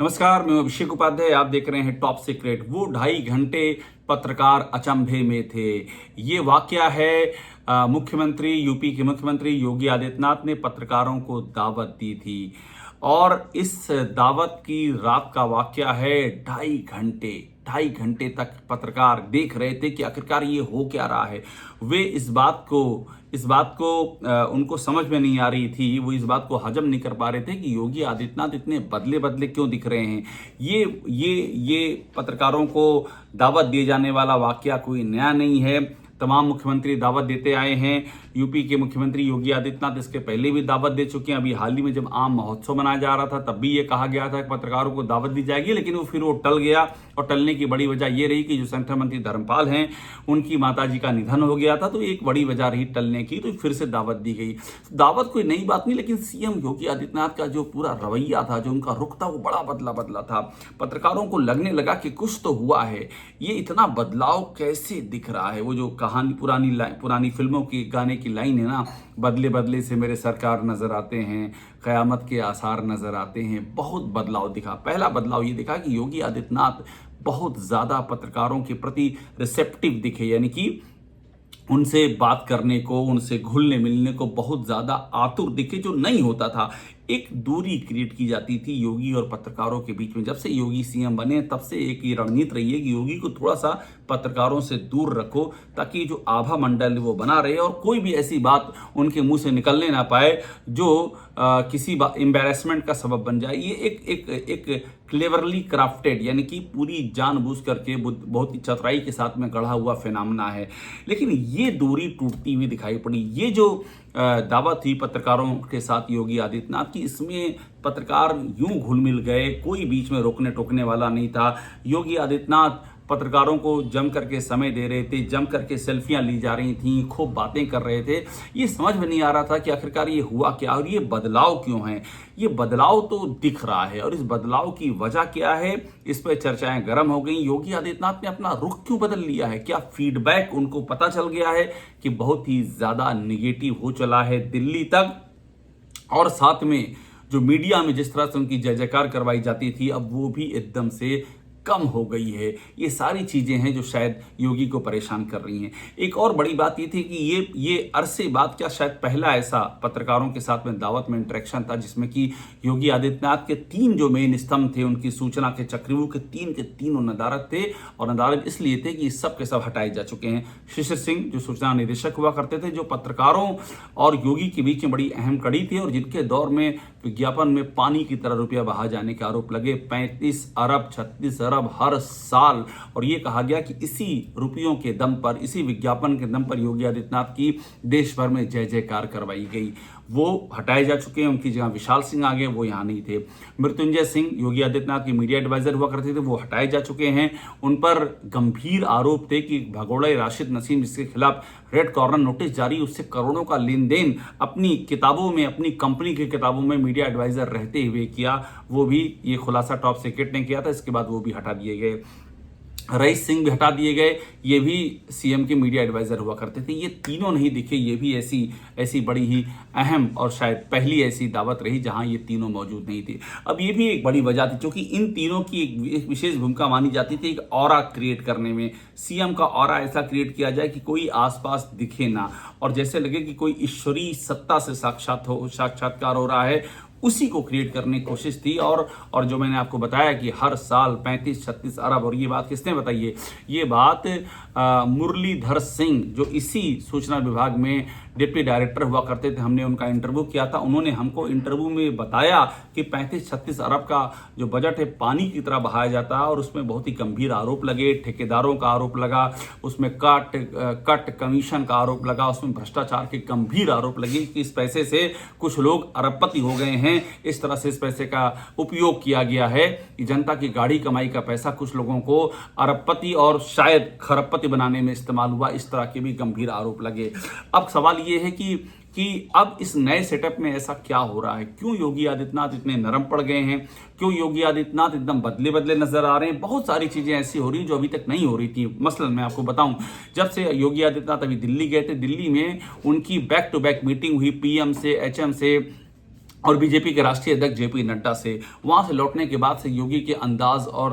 नमस्कार, मैं अभिषेक उपाध्याय। आप देख रहे हैं टॉप सीक्रेट। वो 2.5 घंटे पत्रकार अचंभे में थे। ये वाकया है मुख्यमंत्री यूपी के मुख्यमंत्री योगी आदित्यनाथ ने पत्रकारों को दावत दी थी और इस दावत की रात का वाकया है। 2.5 घंटे तक पत्रकार देख रहे थे कि आखिरकार ये हो क्या रहा है। वे इस बात को उनको समझ में नहीं आ रही थी। वो इस बात को हजम नहीं कर पा रहे थे कि योगी आदित्यनाथ इतने बदले बदले क्यों दिख रहे हैं। ये पत्रकारों को दावत दिए जाने वाला वाकया कोई नया नहीं है। तमाम मुख्यमंत्री दावत देते आए हैं। यूपी के मुख्यमंत्री योगी आदित्यनाथ इसके पहले भी दावत दे चुके हैं। अभी हाल ही में जब आम महोत्सव मनाया जा रहा था तब भी ये कहा गया था कि पत्रकारों को दावत दी जाएगी, लेकिन फिर वो टल गया। और टलने की बड़ी वजह ये रही कि जो संगठन मंत्री धर्मपाल हैं उनकी माताजी का निधन हो गया था, तो एक बड़ी वजह रही टलने की, तो फिर से दावत दी गई। दावत कोई नई बात नहीं, लेकिन सीएम योगी आदित्यनाथ का जो पूरा रवैया था, जो उनका रुख था, वो बड़ा बदला था। पत्रकारों को लगने लगा कि कुछ तो हुआ है। ये इतना बदलाव कैसे दिख रहा है। वो जो कहानी पुरानी फिल्मों की गाने की लाइन है ना, बदले बदले से मेरे सरकार नजर आते हैं, कयामत के आसार नजर आते हैं। बहुत बदलाव दिखा। पहला बदलाव ये दिखा कि योगी आदित्यनाथ बहुत ज्यादा पत्रकारों के प्रति रिसेप्टिव दिखे, यानी कि उनसे बात करने को, उनसे घुलने मिलने को बहुत ज्यादा आतुर दिखे, जो नहीं होता था। एक दूरी क्रिएट की जाती थी योगी और पत्रकारों के बीच में। जब से योगी सीएम बने तब से एक ही रणनीति रही है कि योगी को थोड़ा सा पत्रकारों से दूर रखो, ताकि जो आभा मंडल वो बना रहे और कोई भी ऐसी बात उनके मुंह से निकलने ना पाए जो किसी एम्बैरेसमेंट का सबब बन जाए। ये एक क्लेवरली क्राफ्टेड, यानी कि पूरी जानबूझ करके बहुत ही चतुराई के साथ में गढ़ा हुआ फिनोमेना है। लेकिन ये दूरी टूटती हुई दिखाई पड़ी। ये जो दावत थी पत्रकारों के साथ योगी आदित्यनाथ की, इसमें पत्रकार यूं घुल मिल गए, कोई बीच में रोकने टोकने वाला नहीं था। योगी आदित्यनाथ पत्रकारों को जम करके समय दे रहे थे, जम करके सेल्फियां ली जा रही थी, खूब बातें कर रहे थे। ये समझ में नहीं आ रहा था कि आखिरकार ये हुआ क्या और ये बदलाव क्यों है। ये बदलाव तो दिख रहा है और इस बदलाव की वजह क्या है, इस पर चर्चाएं गर्म हो गई। योगी आदित्यनाथ ने अपना रुख क्यों बदल लिया है? क्या फीडबैक उनको पता चल गया है कि बहुत ही ज्यादा निगेटिव हो चला है दिल्ली तक? और साथ में जो मीडिया में जिस तरह से उनकी जय जयकार करवाई जाती थी, अब वो भी एकदम से कम हो गई है। ये सारी चीजें हैं जो शायद योगी को परेशान कर रही हैं। एक और बड़ी बात ये थी कि ये अरसे बाद क्या शायद पहला ऐसा पत्रकारों के साथ में दावत में इंटरेक्शन था जिसमें कि योगी आदित्यनाथ के 3 जो मेन स्तंभ थे उनकी सूचना के चक्रव्यूह के 3 के 3 नदारद थे। और नदारद इसलिए थे कि सब के सब हटाए जा चुके हैं। शिशिर सिंह जो सूचना निदेशक हुआ करते थे, जो पत्रकारों और योगी के बीच में बड़ी अहम कड़ी थी और जिनके दौर में विज्ञापन में पानी की तरह रुपया बहा जाने के आरोप लगे। 35 अरब 36 अरब हर साल। और यह कहा गया कि इसी रुपयों के दम पर, इसी विज्ञापन के दम पर योगी आदित्यनाथ की देश भर में जय जयकार करवाई गई। वो हटाए जा चुके हैं। उनकी जगह विशाल सिंह आ गए, वो यहाँ नहीं थे। मृत्युंजय सिंह योगी आदित्यनाथ की मीडिया एडवाइजर हुआ करते थे, वो हटाए जा चुके हैं। उन पर गंभीर आरोप थे कि भगोड़े राशिद नसीम, जिसके खिलाफ रेड कॉर्नर नोटिस जारी, उससे करोड़ों का लेन देन अपनी किताबों में, अपनी कंपनी की किताबों में मीडिया एडवाइजर रहते हुए किया। वो भी ये खुलासा टॉप सीक्रेट ने किया था। इसके बाद वो भी हटा दिए गए। रईस सिंह भी हटा दिए गए। ये भी सीएम के मीडिया एडवाइजर हुआ करते थे। ये तीनों नहीं दिखे। ये भी ऐसी बड़ी ही अहम और शायद पहली ऐसी दावत रही जहां ये तीनों मौजूद नहीं थे। अब ये भी एक बड़ी वजह थी, क्योंकि इन तीनों की एक विशेष भूमिका मानी जाती थी एक ऑरा क्रिएट करने में। सीएम का ऑरा ऐसा क्रिएट किया जाए कि कोई आसपास दिखे ना, और जैसे लगे कि कोई ईश्वरीय सत्ता से साक्षात्कार हो रहा है, उसी को क्रिएट करने की कोशिश थी। और जो मैंने आपको बताया कि हर साल 35-36 अरब, और ये बात किसने बताई है? ये बात मुरलीधर सिंह, जो इसी सूचना विभाग में डिप्टी डायरेक्टर हुआ करते थे, हमने उनका इंटरव्यू किया था। उन्होंने हमको इंटरव्यू में बताया कि 35-36 अरब का जो बजट है पानी की तरह बहाया जाता है, और उसमें बहुत ही गंभीर आरोप लगे। ठेकेदारों का आरोप लगा, उसमें कट कमीशन का आरोप लगा, उसमें भ्रष्टाचार के गंभीर आरोप लगे कि इस पैसे से कुछ लोग अरबपति हो गए हैं। इस तरह से इस पैसे का उपयोग किया गया है कि जनता की गाढ़ी कमाई का पैसा कुछ लोगों को अरबपति और शायद खरबपति बनाने में इस्तेमाल हुआ। इस तरह के भी गंभीर आरोप लगे। अब सवाल ये है कि अब इस नए सेटअप में ऐसा क्या हो रहा है? क्यों योगी आदित्यनाथ इतने नरम पड़ गए हैं? क्यों योगी आदित्यनाथ एकदम बदले बदले नजर आ रहे हैं? बहुत सारी चीजें ऐसी हो रही जो अभी तक नहीं हो रही थी। मसलन मैं आपको बताऊं, जब से योगी आदित्यनाथ अभी दिल्ली गए थे, दिल्ली में उनकी बैक टू बैक मीटिंग हुई पीएम से, एचएम से, और बीजेपी के राष्ट्रीय अध्यक्ष जेपी नड्डा से। वहाँ से लौटने के बाद से योगी के अंदाज और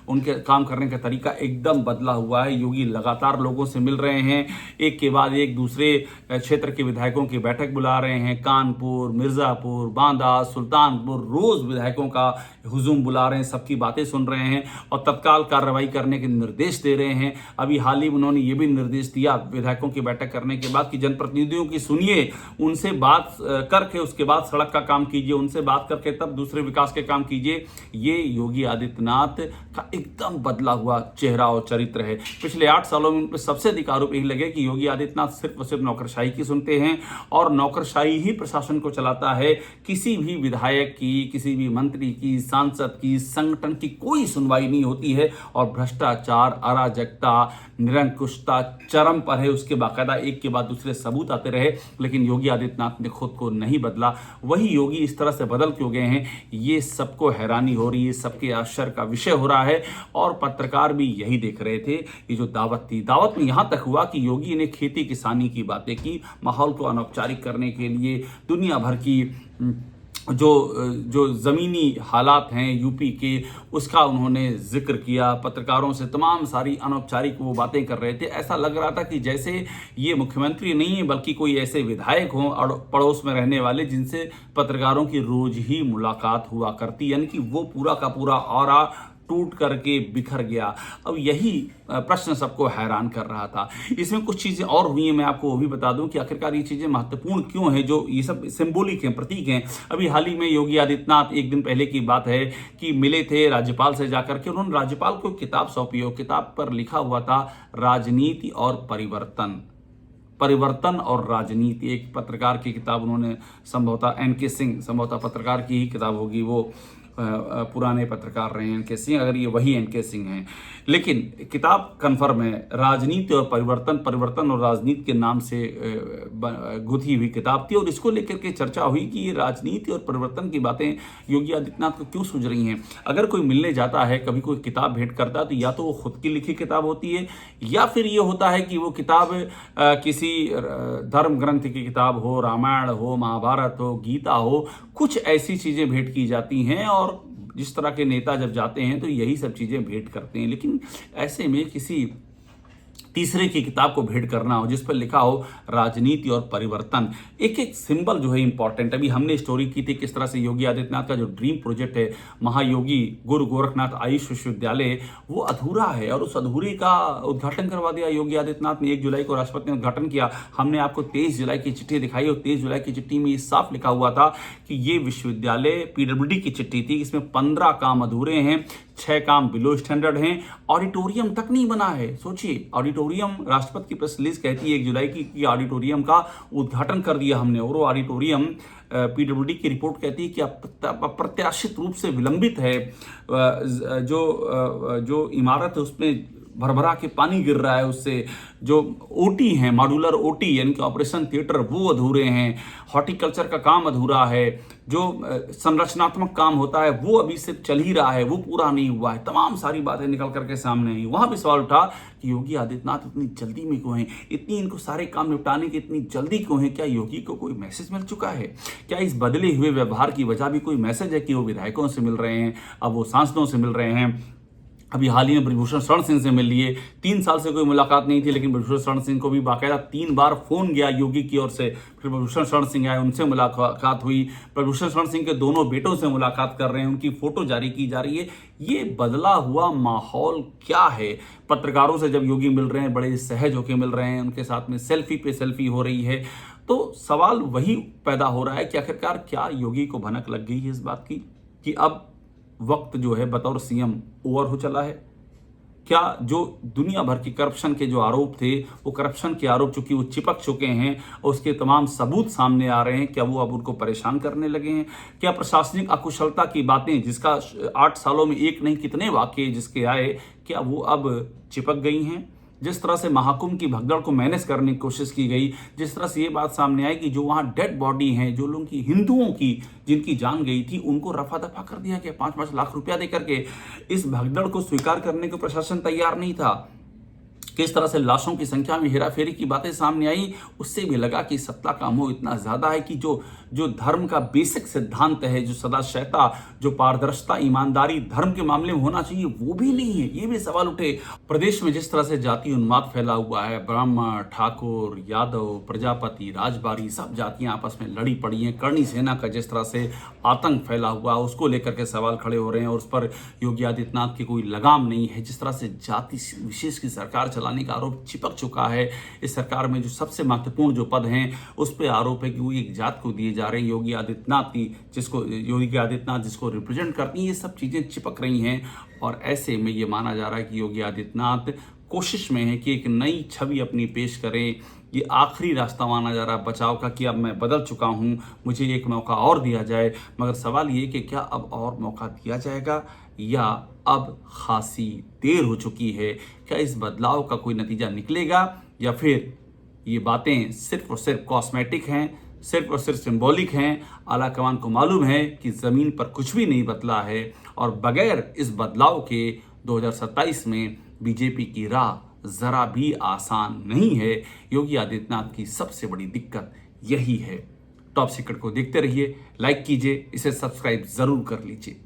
उनके काम करने का तरीका एकदम बदला हुआ है। योगी लगातार लोगों से मिल रहे हैं, एक के बाद एक दूसरे क्षेत्र के विधायकों की बैठक बुला रहे हैं। कानपुर, मिर्ज़ापुर, बांदा, सुल्तानपुर, रोज़ विधायकों का हुजूम बुला रहे हैं, सबकी बातें सुन रहे हैं और तत्काल कार्रवाई करने के निर्देश दे रहे हैं। अभी हाल ही में उन्होंने ये भी निर्देश दिया विधायकों की बैठक करने के बाद कि जनप्रतिनिधियों की सुनिए, उनसे बात करके उसके बाद सड़क का काम कीजिए, उनसे बात करके तब दूसरे विकास के काम कीजिए। ये योगी आदित्यनाथ का एकदम बदला हुआ चेहरा और चरित्र है। पिछले 8 सालों में उन पर सबसे अधिक आरोप यही लगे कि योगी आदित्यनाथ सिर्फ और सिर्फ नौकरशाही की सुनते हैं और नौकरशाही ही प्रशासन को चलाता है। किसी भी विधायक की, किसी भी मंत्री की, सांसद की, संगठन की कोई सुनवाई नहीं होती है और भ्रष्टाचार, अराजकता, निरंकुशता चरम पर है। उसके बाकायदा एक के बाद दूसरे सबूत आते रहे, लेकिन योगी आदित्यनाथ ने खुद को नहीं बदला। वही योगी इस तरह से बदल क्यों गए हैं, ये सबको हैरानी हो रही है, सबके आश्चर्य का विषय हो रहा है। और पत्रकार भी यही देख रहे थे। ये जो दावत थी, दावत में यहां तक हुआ कि योगी ने खेती किसानी की बातें की, माहौल को अनौपचारिक करने के लिए दुनिया भर की जो ज़मीनी हालात हैं यूपी के, उसका उन्होंने जिक्र किया। पत्रकारों से तमाम सारी अनौपचारिक वो बातें कर रहे थे। ऐसा लग रहा था कि जैसे ये मुख्यमंत्री नहीं है बल्कि कोई ऐसे विधायक हों और पड़ोस में रहने वाले, जिनसे पत्रकारों की रोज ही मुलाकात हुआ करती, यानी कि वो पूरा का पूरा ऑरा टूट करके बिखर गया। अब यही प्रश्न सबको हैरान कर रहा था। इसमें कुछ चीज़ें और हुई हैं, मैं आपको वो भी बता दूं कि आखिरकार ये चीज़ें महत्वपूर्ण क्यों हैं, जो ये सब सिंबॉलिक हैं, प्रतीक हैं। अभी हाल ही में योगी आदित्यनाथ, एक दिन पहले की बात है कि मिले थे राज्यपाल से जाकर के, उन्होंने राज्यपाल को किताब सौंपी और किताब पर लिखा हुआ था राजनीति और परिवर्तन, परिवर्तन और राजनीति। एक पत्रकार की किताब उन्होंने, संभवतः एन के सिंह, संभवतः पत्रकार की ही किताब होगी, वो पुराने पत्रकार रहे हैं एन के सिंह, अगर ये वही एन के सिंह हैं। लेकिन किताब कन्फर्म है, राजनीति और परिवर्तन, परिवर्तन और राजनीति के नाम से गुथी हुई किताब थी। और इसको लेकर के चर्चा हुई कि ये राजनीति और परिवर्तन की बातें योगी आदित्यनाथ को क्यों सूझ रही हैं। अगर कोई मिलने जाता है, कभी कोई किताब भेंट करता है, तो या तो वो खुद की लिखी किताब होती है, या फिर ये होता है कि वो किताब किसी धर्म ग्रंथ की किताब हो, रामायण हो, महाभारत हो, गीता हो, कुछ ऐसी चीज़ें भेंट की जाती हैं। और जिस तरह के नेता जब जाते हैं तो यही सब चीज़ें भेंट करते हैं। लेकिन ऐसे में किसी तीसरे की किताब को भेंट करना हो जिस पर लिखा हो राजनीति और परिवर्तन, एक एक सिंबल जो है इंपॉर्टेंट। अभी हमने स्टोरी की थी किस तरह से योगी आदित्यनाथ का जो ड्रीम प्रोजेक्ट है, महायोगी गुरु गोरखनाथ आयुष विश्वविद्यालय, वो अधूरा है और उस अधूरे का उद्घाटन करवा दिया योगी आदित्यनाथ ने। 1 जुलाई को राष्ट्रपति ने उद्घाटन किया। हमने आपको 23 जुलाई की चिट्ठी दिखाई और 23 जुलाई की चिट्ठी में ये साफ लिखा हुआ था कि ये विश्वविद्यालय पीडब्ल्यूडी की चिट्ठी थी, इसमें 15 काम अधूरे हैं, 6 काम बिलो स्टैंडर्ड हैं, ऑडिटोरियम तक नहीं बना है। सोचिए, ऑडिटोरियम, राष्ट्रपति की प्रेस रिलीज कहती है 1 जुलाई की ऑडिटोरियम का उद्घाटन कर दिया हमने, और वो ऑडिटोरियम पीडब्ल्यूडी की रिपोर्ट कहती है कि अप्रत्याशित रूप से विलंबित है। जो इमारत है उसमें भरभरा के पानी गिर रहा है, उससे जो ओटी हैं, मॉड्यूलर ओटी यानी कि ऑपरेशन थिएटर, वो अधूरे हैं। हॉर्टिकल्चर का काम अधूरा है, जो संरचनात्मक काम होता है वो अभी सिर्फ चल ही रहा है, वो पूरा नहीं हुआ है। तमाम सारी बातें निकल करके सामने आई। वहां भी सवाल उठा कि योगी आदित्यनाथ इतनी जल्दी में क्यों हैं, इतनी इनको सारे काम निपटाने की इतनी जल्दी क्यों है। क्या योगी को कोई मैसेज मिल चुका है? क्या इस बदले हुए व्यवहार की वजह भी कोई मैसेज है कि वो विधायकों से मिल रहे हैं, अब वो सांसदों से मिल रहे हैं? अभी हाल ही में ब्रजभूषण शरण सिंह से मिल लिए। 3 साल से कोई मुलाकात नहीं थी, लेकिन ब्रजभूषण शरण सिंह को भी बाकायदा 3 बार फोन गया योगी की ओर से। फिर ब्रजभूषण शरण सिंह आए, उनसे मुलाकात हुई। ब्रजभूषण शरण सिंह के दोनों बेटों से मुलाकात कर रहे हैं, उनकी फोटो जारी की जा रही है। ये बदला हुआ माहौल क्या है? पत्रकारों से जब योगी मिल रहे हैं, बड़े सहज होकर मिल रहे हैं, उनके साथ में सेल्फी पे सेल्फी हो रही है, तो सवाल वही पैदा हो रहा है कि आखिरकार क्या योगी को भनक लग गई है इस बात की कि अब वक्त जो है बतौर सीएम ओवर हो चला है? क्या जो दुनिया भर की करप्शन के जो आरोप थे, वो करप्शन के आरोप चूंकि वो चिपक चुके हैं और उसके तमाम सबूत सामने आ रहे हैं, क्या वो अब उनको परेशान करने लगे हैं? क्या प्रशासनिक अकुशलता की बातें, जिसका 8 सालों में एक नहीं कितने वाकये जिसके आए, क्या वो अब चिपक गई हैं? जिस तरह से महाकुंभ की भगदड़ को मैनेज करने की कोशिश की गई, जिस तरह से ये बात सामने आई कि जो वहाँ डेड बॉडी हैं, जो लोगों की, हिंदुओं की जिनकी जान गई थी, उनको रफा दफा कर दिया गया 5-5 लाख रुपया देकर के। इस भगदड़ को स्वीकार करने को प्रशासन तैयार नहीं था। किस तरह से लाशों की संख्या में हेराफेरी की बातें सामने आई, उससे भी लगा कि सत्ता का मोह इतना ज्यादा है कि जो धर्म का बेसिक सिद्धांत है, जो सदा सहता, जो पारदर्शिता, ईमानदारी धर्म के मामले में होना चाहिए, वो भी नहीं है। ये भी सवाल उठे। प्रदेश में जिस तरह से जाति उन्माद फैला हुआ है, ब्राह्मण, ठाकुर, यादव, प्रजापति, राजबारी, सब जातियां आपस में लड़ी पड़ी हैं। करणी सेना का जिस तरह से आतंक फैला हुआ, उसको लेकर के सवाल खड़े हो रहे हैं और उस पर योगी आदित्यनाथ की कोई लगाम नहीं है। जिस तरह से जाति विशेष की सरकार चलाने का आरोप चिपक चुका है, इस सरकार में जो सबसे महत्वपूर्ण जो पद हैं उस पर आरोप है कि वो एक जात को दिए जा रहे हैं। योगी आदित्यनाथ जिसको रिप्रेजेंट करती हैं, ये सब चीजें चिपक रही हैं। और ऐसे में ये माना जा रहा है कि योगी आदित्यनाथ कोशिश में है कि एक नई छवि अपनी पेश करें। ये आखिरी रास्ता माना जा रहा है बचाव का कि अब मैं बदल चुका हूं, मुझे एक मौका और दिया जाए। मगर सवाल ये कि क्या अब और मौका दिया जाएगा या अब खासी देर हो चुकी है? क्या इस बदलाव का कोई नतीजा निकलेगा या फिर ये बातें सिर्फ और सिर्फ कॉस्मेटिक हैं, सिर्फ और सिर्फ सिंबॉलिक हैं? आला कमान को मालूम है कि ज़मीन पर कुछ भी नहीं बदला है और बगैर इस बदलाव के 2027 में बीजेपी की राह जरा भी आसान नहीं है। योगी आदित्यनाथ की सबसे बड़ी दिक्कत यही है। टॉप सीक्रेट को देखते रहिए, लाइक कीजिए, इसे सब्सक्राइब जरूर कर लीजिए।